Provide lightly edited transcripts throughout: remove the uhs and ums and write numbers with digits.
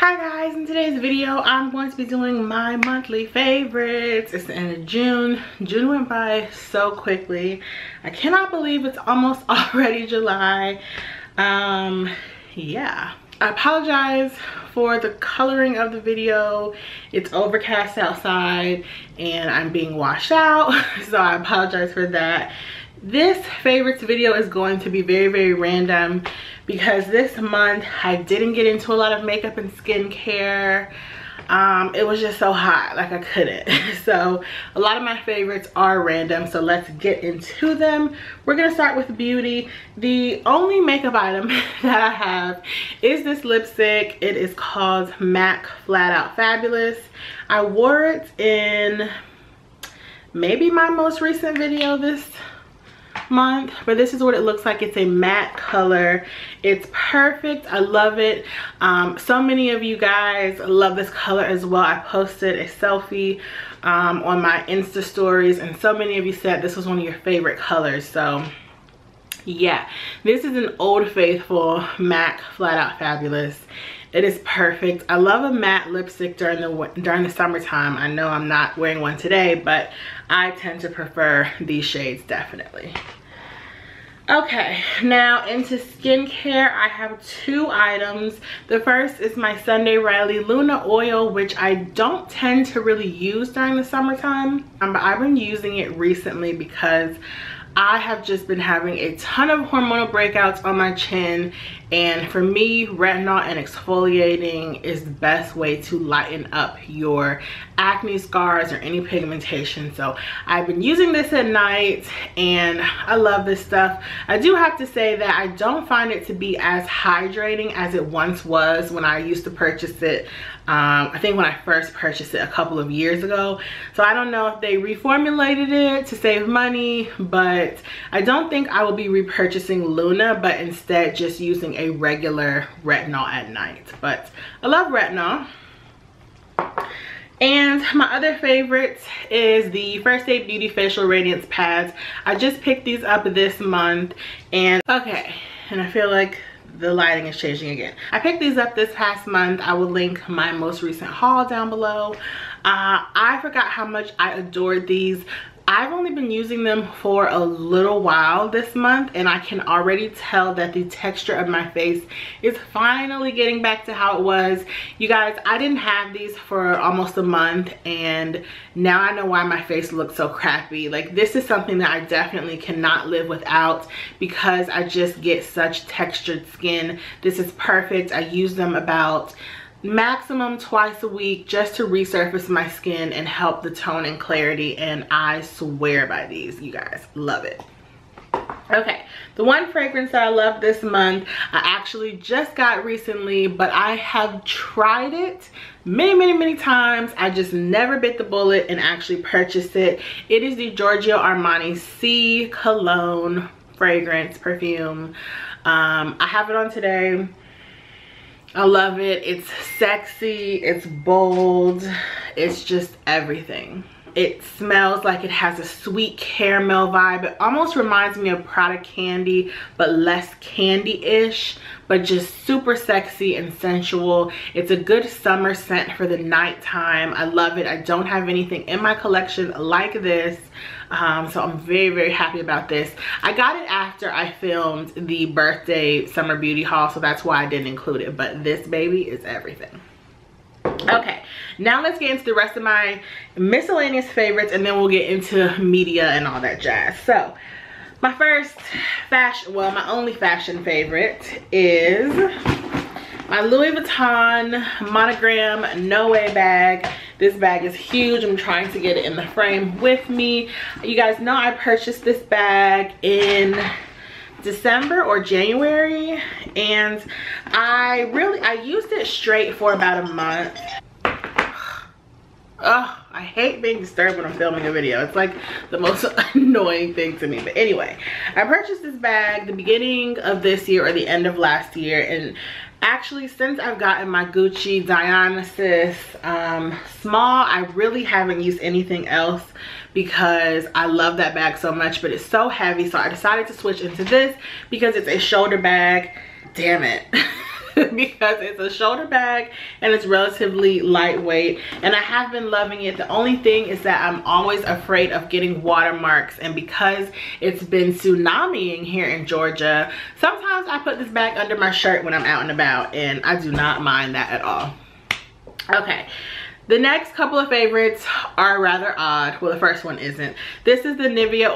Hi guys, in today's video I'm going to be doing my monthly favorites. It's the end of June. June went by so quickly. I cannot believe it's almost already July. Yeah, I apologize for the coloring of the video. It's overcast outside and I'm being washed out, so I apologize for that. This favorites video is going to be very random because this month I didn't get into a lot of makeup and skincare. It was just so hot, like I couldn't. So a lot of my favorites are random, so let's get into them. We're gonna start with beauty. The only makeup item that I have is this lipstick. It is called MAC Flat Out Fabulous. I wore it in maybe my most recent video this month, but this is what it looks like. It's a matte color. It's perfect. I love it. So many of you guys love this color as well. I posted a selfie on my Insta stories and so many of you said this was one of your favorite colors. So yeah, this is an Old Faithful MAC Flat Out Fabulous. It is perfect. I love a matte lipstick during the summertime. I know I'm not wearing one today, but I tend to prefer these shades definitely. Okay, now into skincare, I have two items. The first is my Sunday Riley Luna oil, which I don't tend to really use during the summertime, but I've been using it recently because I have just been having a ton of hormonal breakouts on my chin, and for me, retinol and exfoliating is the best way to lighten up your acne scars or any pigmentation. So I've been using this at night and I love this stuff. I do have to say that I don't find it to be as hydrating as it once was when I used to purchase it. I think when I first purchased it a couple of years ago. So I don't know if they reformulated it to save money, but I don't think I will be repurchasing Luna, but instead just using a regular retinol at night. But I love retinol. And my other favorite is the First Aid Beauty Facial Radiance Pads. I just picked these up this month, and okay, and I feel like the lighting is changing again. I picked these up this past month. I will link my most recent haul down below. I forgot how much I adored these. I've only been using them for a little while this month, and I can already tell that the texture of my face is finally getting back to how it was. You guys, I didn't have these for almost a month, and now I know why my face looks so crappy. Like, this is something that I definitely cannot live without because I just get such textured skin. This is perfect. I use them about maximum twice a week just to resurface my skin and help the tone and clarity, and I swear by these, you guys. Love it. Okay, the one fragrance that I love this month, I actually just got recently, but I have tried it many times. I just never bit the bullet and actually purchased it. It is the Giorgio Armani Si cologne fragrance perfume. I have it on today. I love it. It's sexy, it's bold, it's just everything. It smells like it has a sweet caramel vibe. It almost reminds me of Prada candy, but less candy-ish, but just super sexy and sensual. It's a good summer scent for the nighttime. I love it. I don't have anything in my collection like this. So I'm very happy about this. I got it after I filmed the birthday summer beauty haul, so that's why I didn't include it, but this baby is everything. Okay, now let's get into the rest of my miscellaneous favorites, and then we'll get into media and all that jazz. So my first fashion, well, my only fashion favorite is my Louis Vuitton Monogram No Way bag. This bag is huge. I'm trying to get it in the frame with me. You guys know I purchased this bag in December or January, and I used it straight for about a month. Oh, I hate being disturbed when I'm filming a video. It's like the most annoying thing to me. But anyway, I purchased this bag the beginning of this year or the end of last year, and actually since I've gotten my Gucci Dionysus small, I really haven't used anything else because I love that bag so much, but it's so heavy, so I decided to switch into this because it's a shoulder bag. Damn it. because it's a shoulder bag and it's relatively lightweight, and I have been loving it. The only thing is that I'm always afraid of getting watermarks, and because it's been tsunamiing here in Georgia, sometimes I put this bag under my shirt when I'm out and about, and I do not mind that at all. Okay, the next couple of favorites are rather odd. Well, the first one isn't. This is the Nivea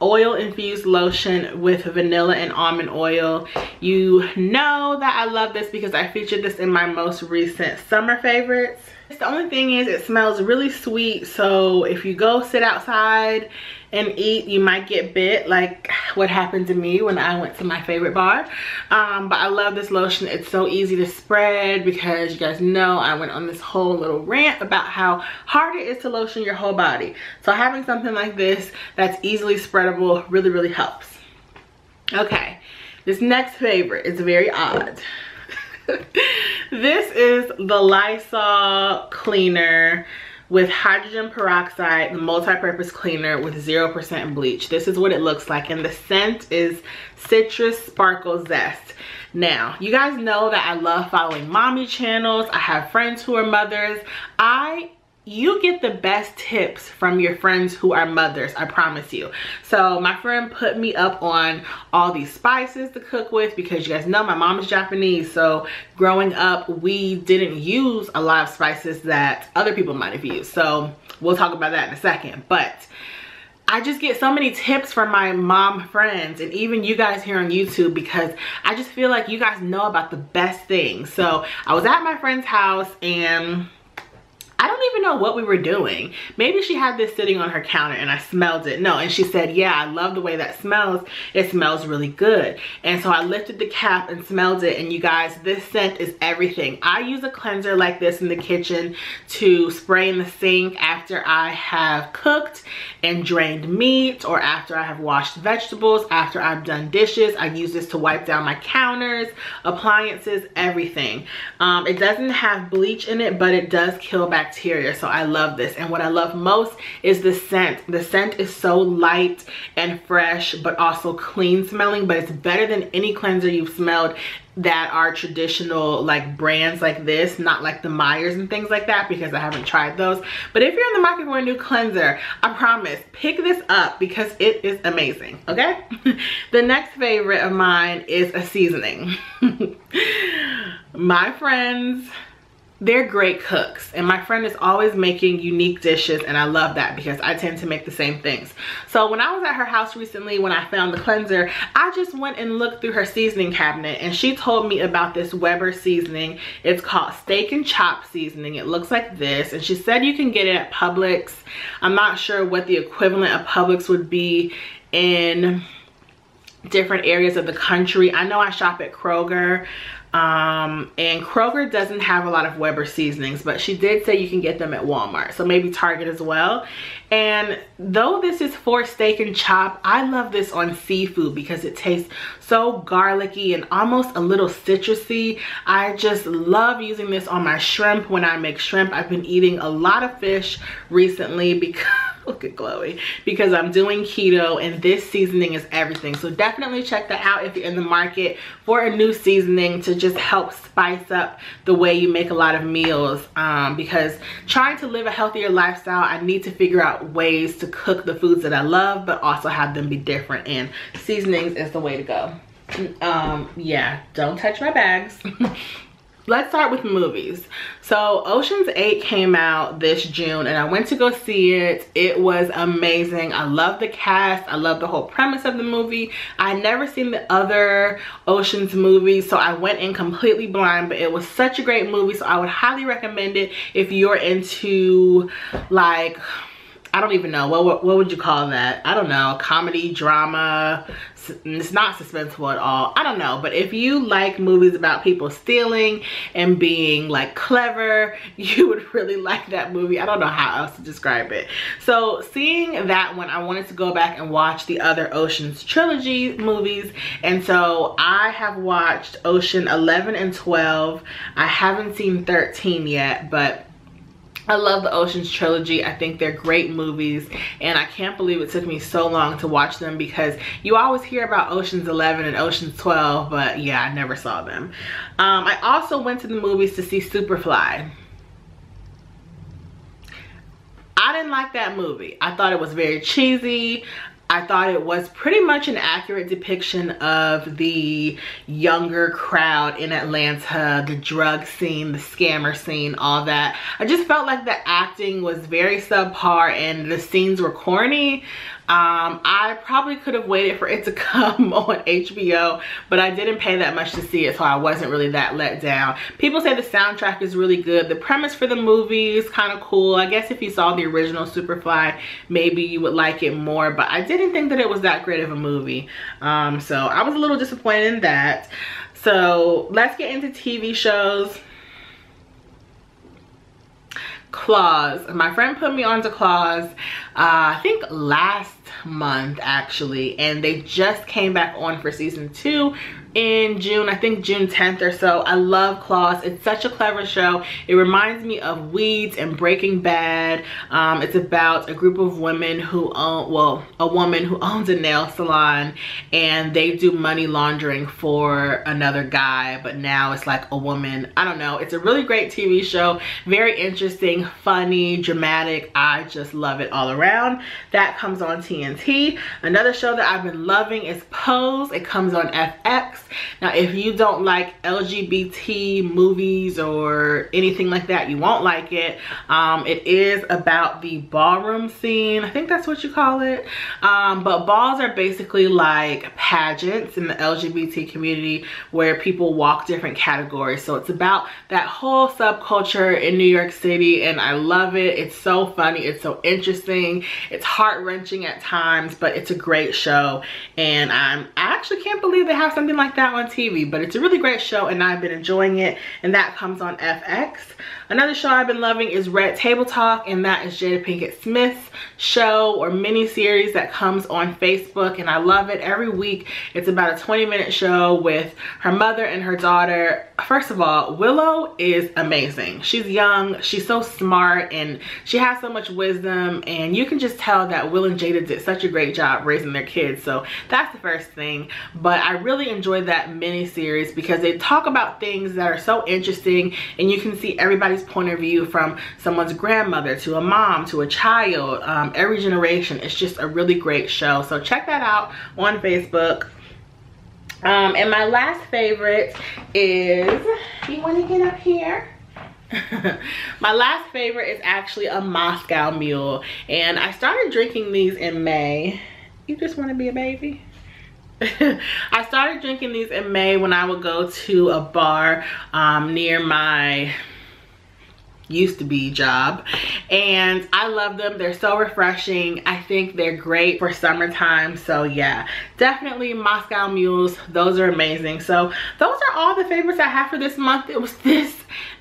oil infused lotion with vanilla and almond oil. You know that I love this because I featured this in my most recent summer favorites. The only thing is it smells really sweet, so if you go sit outside and eat, you might get bit, like what happened to me when I went to my favorite bar. But I love this lotion. It's so easy to spread because you guys know I went on this whole little rant about how hard it is to lotion your whole body. So having something like this that's easily spreadable really, really helps. Okay, this next favorite is very odd. This is the Lysol cleaner with hydrogen peroxide, the multi-purpose cleaner with 0% bleach. This is what it looks like, and the scent is Citrus Sparkle Zest. Now, you guys know that I love following mommy channels. I have friends who are mothers. You get the best tips from your friends who are mothers, I promise you. So my friend put me up on all these spices to cook with because you guys know my mom is Japanese. So growing up, we didn't use a lot of spices that other people might have used. So we'll talk about that in a second. But I just get so many tips from my mom friends and even you guys here on YouTube because I just feel like you guys know about the best things. So I was at my friend's house and I don't even know what we were doing. Maybe she had this sitting on her counter and I smelled it. No, and she said, yeah, I love the way that smells. It smells really good. And so I lifted the cap and smelled it, and you guys, this scent is everything. I use a cleanser like this in the kitchen to spray in the sink after I have cooked and drained meat, or after I have washed vegetables, after I've done dishes. I use this to wipe down my counters, appliances, everything. It doesn't have bleach in it, but it does kill bacteria, so I love this. And what I love most is the scent. The scent is so light and fresh, but also clean smelling, but it's better than any cleanser you've smelled that are traditional like brands like this, not like the Myers and things like that, because I haven't tried those. But if you're in the market for a new cleanser, I promise, pick this up because it is amazing, okay? The next favorite of mine is a seasoning. My friends, they're great cooks, and my friend is always making unique dishes, and I love that because I tend to make the same things. So when I was at her house recently, when I found the cleanser, I just went and looked through her seasoning cabinet, and she told me about this Weber seasoning. It's called Steak and Chop seasoning. It looks like this, and she said you can get it at Publix. I'm not sure what the equivalent of Publix would be in different areas of the country. I know I shop at Kroger. And Kroger doesn't have a lot of Weber seasonings, but she did say you can get them at Walmart, so maybe Target as well. And though this is for Steak and Chop, I love this on seafood because it tastes so garlicky and almost a little citrusy. I just love using this on my shrimp when I make shrimp. I've been eating a lot of fish recently because look at Chloe, because I'm doing keto, and this seasoning is everything. So definitely check that out if you're in the market for a new seasoning to just help spice up the way you make a lot of meals, because trying to live a healthier lifestyle, I need to figure out ways to cook the foods that I love but also have them be different, and seasonings is the way to go. Yeah, don't touch my bags. Let's start with movies. So Ocean's 8 came out this June, and I went to go see it. It was amazing. I love the cast. I love the whole premise of the movie. I had never seen the other Ocean's movies, so I went in completely blind, but it was such a great movie, so I would highly recommend it if you're into, like, I don't even know, what would you call that? I don't know, comedy, drama. It's not suspenseful at all. I don't know, but if you like movies about people stealing and being like clever, you would really like that movie. I don't know how else to describe it. So seeing that one, I wanted to go back and watch the other Ocean's trilogy movies, and so I have watched Ocean 11 and 12. I haven't seen 13 yet, but I love the Ocean's trilogy. I think they're great movies, and I can't believe it took me so long to watch them because you always hear about Ocean's 11 and Ocean's 12, but yeah, I never saw them. I also went to the movies to see Superfly. I didn't like that movie. I thought it was very cheesy. I thought it was pretty much an accurate depiction of the younger crowd in Atlanta, the drug scene, the scammer scene, all that. I just felt like the acting was very subpar and the scenes were corny. I probably could have waited for it to come on HBO, but I didn't pay that much to see it, so I wasn't really that let down. People say the soundtrack is really good. The premise for the movie is kind of cool. I guess if you saw the original Superfly, maybe you would like it more, but I didn't think that it was that great of a movie. So I was a little disappointed in that. So let's get into TV shows. Claws. My friend put me onto Claws, I think last month actually, and they just came back on for season 2 in June, I think June 10th or so. I love Claws. It's such a clever show. It reminds me of Weeds and Breaking Bad. It's about a group of women who own, well, a woman who owns a nail salon, and they do money laundering for another guy, but now it's like a woman. I don't know. It's a really great TV show. Very interesting, funny, dramatic. I just love it all around. That comes on TNT. Another show that I've been loving is Pose. It comes on FX. Now, if you don't like LGBT movies or anything like that, you won't like it. It is about the ballroom scene. I think that's what you call it. But balls are basically like pageants in the LGBT community where people walk different categories. So it's about that whole subculture in New York City, and I love it. It's so funny. It's so interesting. It's heart-wrenching at times, but it's a great show. And I actually can't believe they have something like that on TV, but it's a really great show and I've been enjoying it, and that comes on FX. Another show I've been loving is Red Table Talk, and that is Jada Pinkett Smith's show or mini series that comes on Facebook, and I love it. Every week it's about a 20-minute show with her mother and her daughter. First of all, Willow is amazing. She's young, she's so smart, and she has so much wisdom, and you can just tell that Will and Jada did such a great job raising their kids. So that's the first thing. But I really enjoyed that mini series because they talk about things that are so interesting, and you can see everybody's point of view, from someone's grandmother to a mom to a child, every generation. It's just a really great show, so check that out on Facebook. And my last favorite is, you want to get up here? My last favorite is actually a Moscow Mule, and I started drinking these in May. You just want to be a baby? I started drinking these in May when I would go to a bar near my used to be job, and I love them. They're so refreshing. I think they're great for summertime. So yeah, definitely Moscow Mules. Those are amazing. So those are all the favorites I have for this month. It was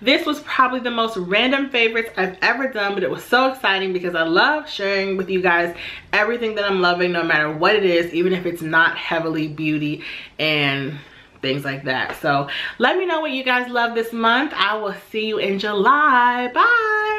this was probably the most random favorites I've ever done, but it was so exciting because I love sharing with you guys everything that I'm loving, no matter what it is, even if it's not heavily beauty and things like that. So let me know what you guys love this month. I will see you in July. Bye.